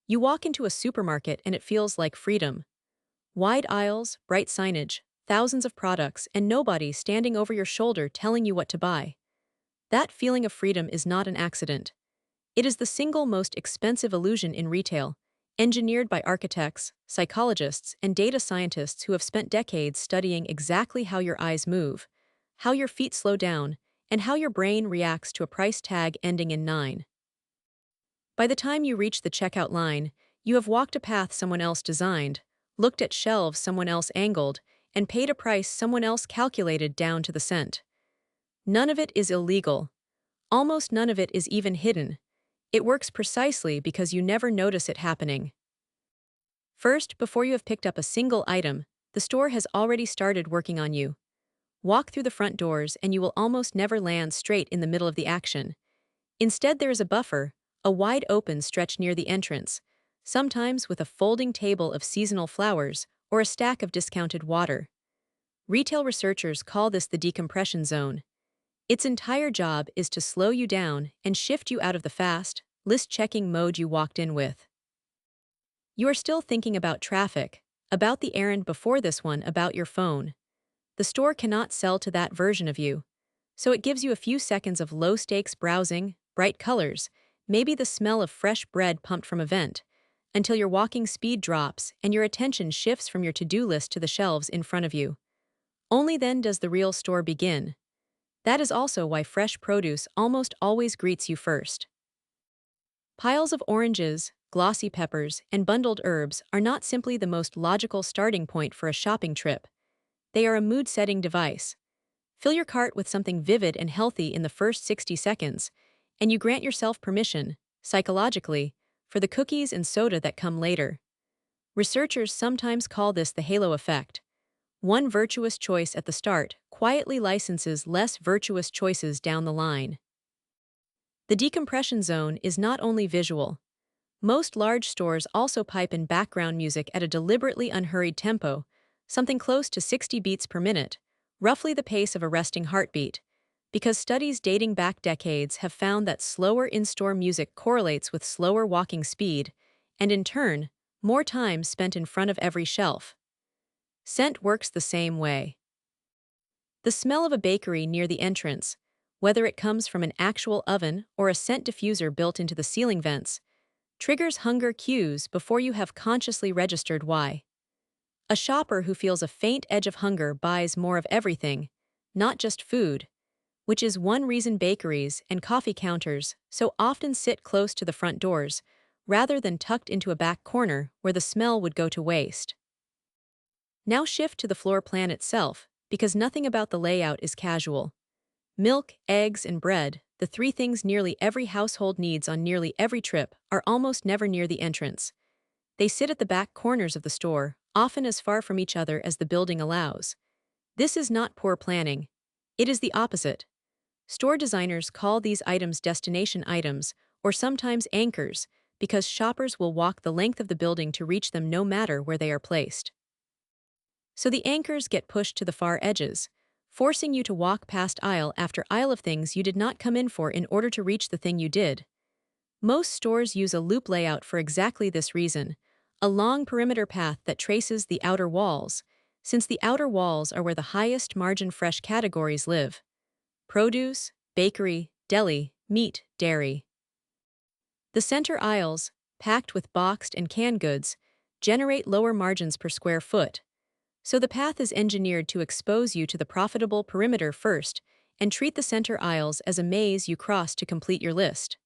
You walk into a supermarket and it feels like freedom. Wide aisles, bright signage, thousands of products, and nobody standing over your shoulder telling you what to buy. That feeling of freedom is not an accident. It is the single most expensive illusion in retail, engineered by architects, psychologists, and data scientists who have spent decades studying exactly how your eyes move, how your feet slow down, and how your brain reacts to a price tag ending in 9. By the time you reach the checkout line, you have walked a path someone else designed, looked at shelves someone else angled, and paid a price someone else calculated down to the cent. None of it is illegal. Almost none of it is even hidden. It works precisely because you never notice it happening. First, before you have picked up a single item, the store has already started working on you. Walk through the front doors and you will almost never land straight in the middle of the action. Instead, there is a buffer, a wide open stretch near the entrance, sometimes with a folding table of seasonal flowers or a stack of discounted water. Retail researchers call this the decompression zone. Its entire job is to slow you down and shift you out of the fast, list-checking mode you walked in with. You are still thinking about traffic, about the errand before this one, about your phone. The store cannot sell to that version of you, so it gives you a few seconds of low-stakes browsing, bright colors, maybe the smell of fresh bread pumped from a vent, until your walking speed drops and your attention shifts from your to-do list to the shelves in front of you. Only then does the real store begin. That is also why fresh produce almost always greets you first. Piles of oranges, glossy peppers, and bundled herbs are not simply the most logical starting point for a shopping trip. They are a mood-setting device. Fill your cart with something vivid and healthy in the first 60 seconds, and you grant yourself permission, psychologically, for the cookies and soda that come later. Researchers sometimes call this the halo effect. One virtuous choice at the start quietly licenses less virtuous choices down the line. The decompression zone is not only visual. Most large stores also pipe in background music at a deliberately unhurried tempo, something close to 60 beats per minute, roughly the pace of a resting heartbeat, because studies dating back decades have found that slower in-store music correlates with slower walking speed, and in turn, more time spent in front of every shelf. Scent works the same way. The smell of a bakery near the entrance, whether it comes from an actual oven or a scent diffuser built into the ceiling vents, triggers hunger cues before you have consciously registered why. A shopper who feels a faint edge of hunger buys more of everything, not just food, which is one reason bakeries and coffee counters so often sit close to the front doors, rather than tucked into a back corner where the smell would go to waste. Now shift to the floor plan itself, because nothing about the layout is casual. Milk, eggs, and bread, the three things nearly every household needs on nearly every trip, are almost never near the entrance. They sit at the back corners of the store, often as far from each other as the building allows. This is not poor planning. It is the opposite. Store designers call these items destination items, or sometimes anchors, because shoppers will walk the length of the building to reach them no matter where they are placed. So the anchors get pushed to the far edges, forcing you to walk past aisle after aisle of things you did not come in for in order to reach the thing you did. Most stores use a loop layout for exactly this reason, a long perimeter path that traces the outer walls, since the outer walls are where the highest margin fresh categories live: produce, bakery, deli, meat, dairy. The center aisles, packed with boxed and canned goods, generate lower margins per square foot. So the path is engineered to expose you to the profitable perimeter first and treat the center aisles as a maze you cross to complete your list.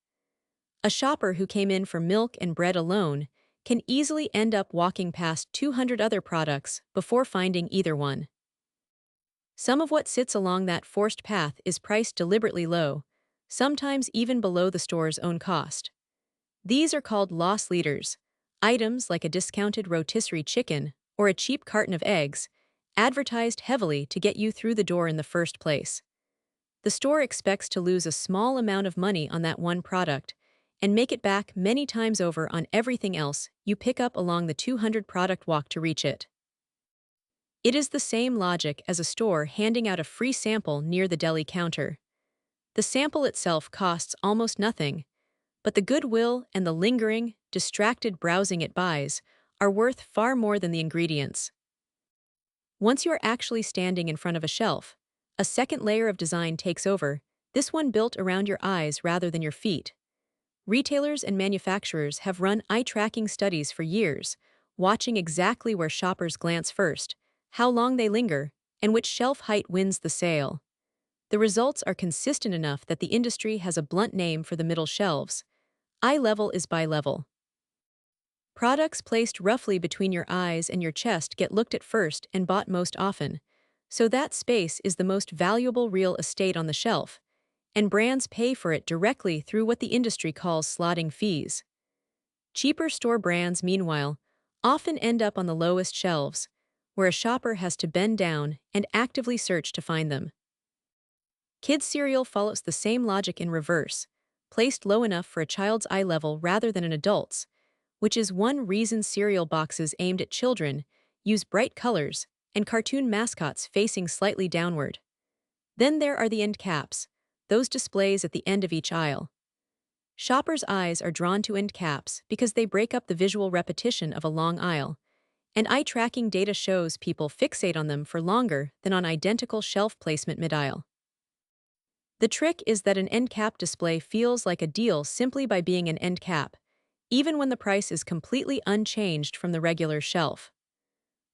A shopper who came in for milk and bread alone can easily end up walking past 200 other products before finding either one. Some of what sits along that forced path is priced deliberately low, sometimes even below the store's own cost. These are called loss leaders, items like a discounted rotisserie chicken or a cheap carton of eggs, advertised heavily to get you through the door in the first place. The store expects to lose a small amount of money on that one product and make it back many times over on everything else you pick up along the 200 product walk to reach it. It is the same logic as a store handing out a free sample near the deli counter. The sample itself costs almost nothing, but the goodwill and the lingering, distracted browsing at buys, are worth far more than the ingredients. Once you are actually standing in front of a shelf, a second layer of design takes over, this one built around your eyes rather than your feet. Retailers and manufacturers have run eye tracking studies for years, watching exactly where shoppers glance first, how long they linger, and which shelf height wins the sale. The results are consistent enough that the industry has a blunt name for the middle shelves. Eye level is bi level. Products placed roughly between your eyes and your chest get looked at first and bought most often, so that space is the most valuable real estate on the shelf, and brands pay for it directly through what the industry calls slotting fees. Cheaper store brands, meanwhile, often end up on the lowest shelves, where a shopper has to bend down and actively search to find them. Kids' cereal follows the same logic in reverse, placed low enough for a child's eye level rather than an adult's, which is one reason cereal boxes aimed at children use bright colors and cartoon mascots facing slightly downward. Then there are the end caps, those displays at the end of each aisle. Shoppers' eyes are drawn to end caps because they break up the visual repetition of a long aisle, and eye tracking data shows people fixate on them for longer than on identical shelf placement mid-aisle. The trick is that an end cap display feels like a deal simply by being an end cap, even when the price is completely unchanged from the regular shelf.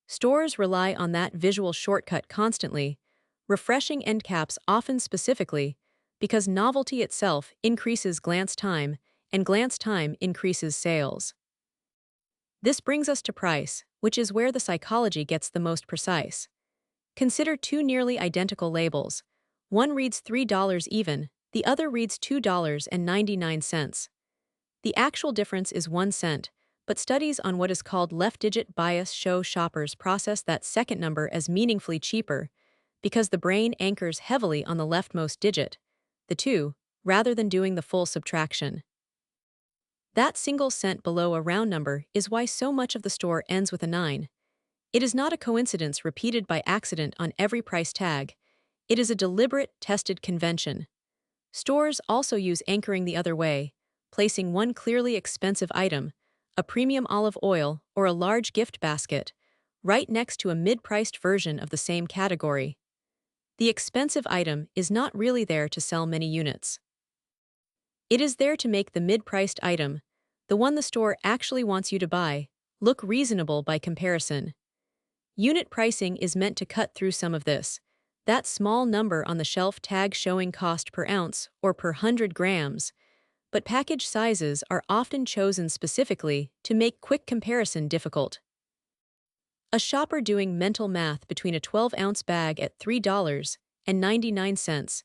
Stores rely on that visual shortcut constantly, refreshing end caps often specifically, because novelty itself increases glance time, and glance time increases sales. This brings us to price, which is where the psychology gets the most precise. Consider two nearly identical labels. One reads $3 even, the other reads $2.99. The actual difference is 1 cent, but studies on what is called left-digit bias show shoppers process that second number as meaningfully cheaper because the brain anchors heavily on the leftmost digit, the 2, rather than doing the full subtraction. That single cent below a round number is why so much of the store ends with a 9. It is not a coincidence repeated by accident on every price tag. It is a deliberate, tested convention. Stores also use anchoring the other way, placing one clearly expensive item, a premium olive oil or a large gift basket, right next to a mid-priced version of the same category. The expensive item is not really there to sell many units. It is there to make the mid-priced item, the one the store actually wants you to buy, look reasonable by comparison. Unit pricing is meant to cut through some of this, that small number on the shelf tag showing cost per ounce or per 100 grams, but package sizes are often chosen specifically to make quick comparison difficult. A shopper doing mental math between a 12-ounce bag at $3.99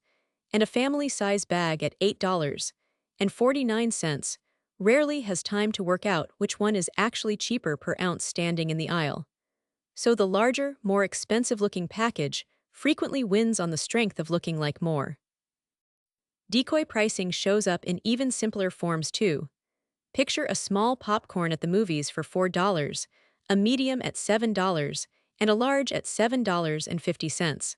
and a family-size bag at $8.49 rarely has time to work out which one is actually cheaper per ounce standing in the aisle. So the larger, more expensive-looking package frequently wins on the strength of looking like more. Decoy pricing shows up in even simpler forms too. Picture a small popcorn at the movies for $4, a medium at $7, and a large at $7.50.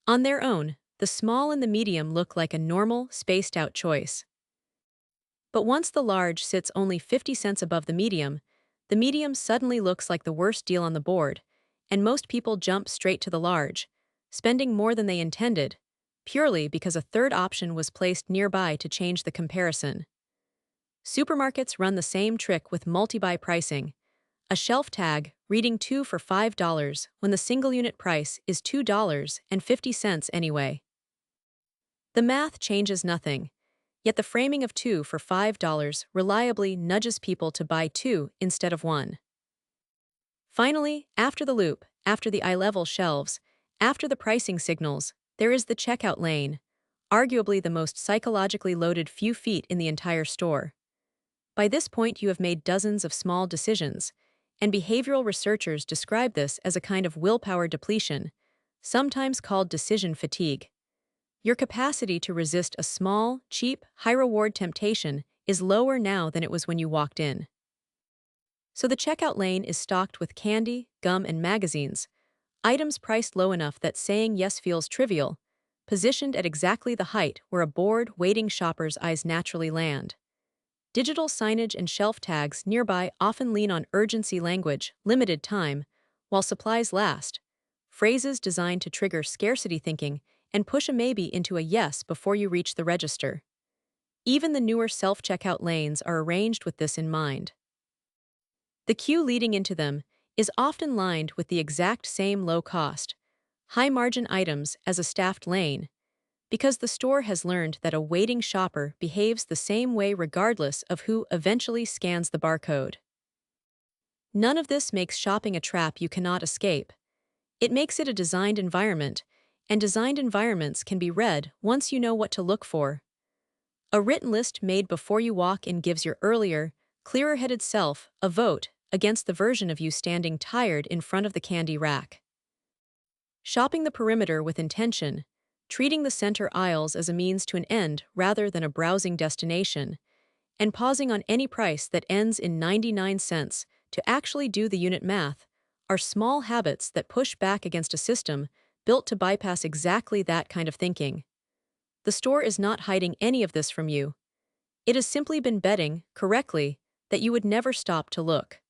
On their own, the small and the medium look like a normal, spaced-out choice. But once the large sits only 50 cents above the medium suddenly looks like the worst deal on the board, and most people jump straight to the large, spending more than they intended, purely because a third option was placed nearby to change the comparison. Supermarkets run the same trick with multi-buy pricing, a shelf tag reading 2 for $5 when the single unit price is $2.50 anyway. The math changes nothing, yet the framing of 2 for $5 reliably nudges people to buy 2 instead of 1. Finally, after the loop, after the eye-level shelves, after the pricing signals, there is the checkout lane, arguably the most psychologically loaded few feet in the entire store. By this point you have made dozens of small decisions, and behavioral researchers describe this as a kind of willpower depletion, sometimes called decision fatigue. Your capacity to resist a small, cheap, high-reward temptation is lower now than it was when you walked in. So the checkout lane is stocked with candy, gum, and magazines, items priced low enough that saying yes feels trivial, positioned at exactly the height where a bored, waiting shopper's eyes naturally land. Digital signage and shelf tags nearby often lean on urgency language, limited time, while supplies last. Phrases designed to trigger scarcity thinking and push a maybe into a yes before you reach the register. Even the newer self-checkout lanes are arranged with this in mind. The queue leading into them is often lined with the exact same low-cost, high-margin items as a staffed lane, because the store has learned that a waiting shopper behaves the same way regardless of who eventually scans the barcode. None of this makes shopping a trap you cannot escape. It makes it a designed environment, and designed environments can be read once you know what to look for. A written list made before you walk in gives your earlier, clearer-headed self a vote against the version of you standing tired in front of the candy rack. Shopping the perimeter with intention, treating the center aisles as a means to an end rather than a browsing destination, and pausing on any price that ends in 99 cents to actually do the unit math, are small habits that push back against a system built to bypass exactly that kind of thinking. The store is not hiding any of this from you. It has simply been betting, correctly, that you would never stop to look.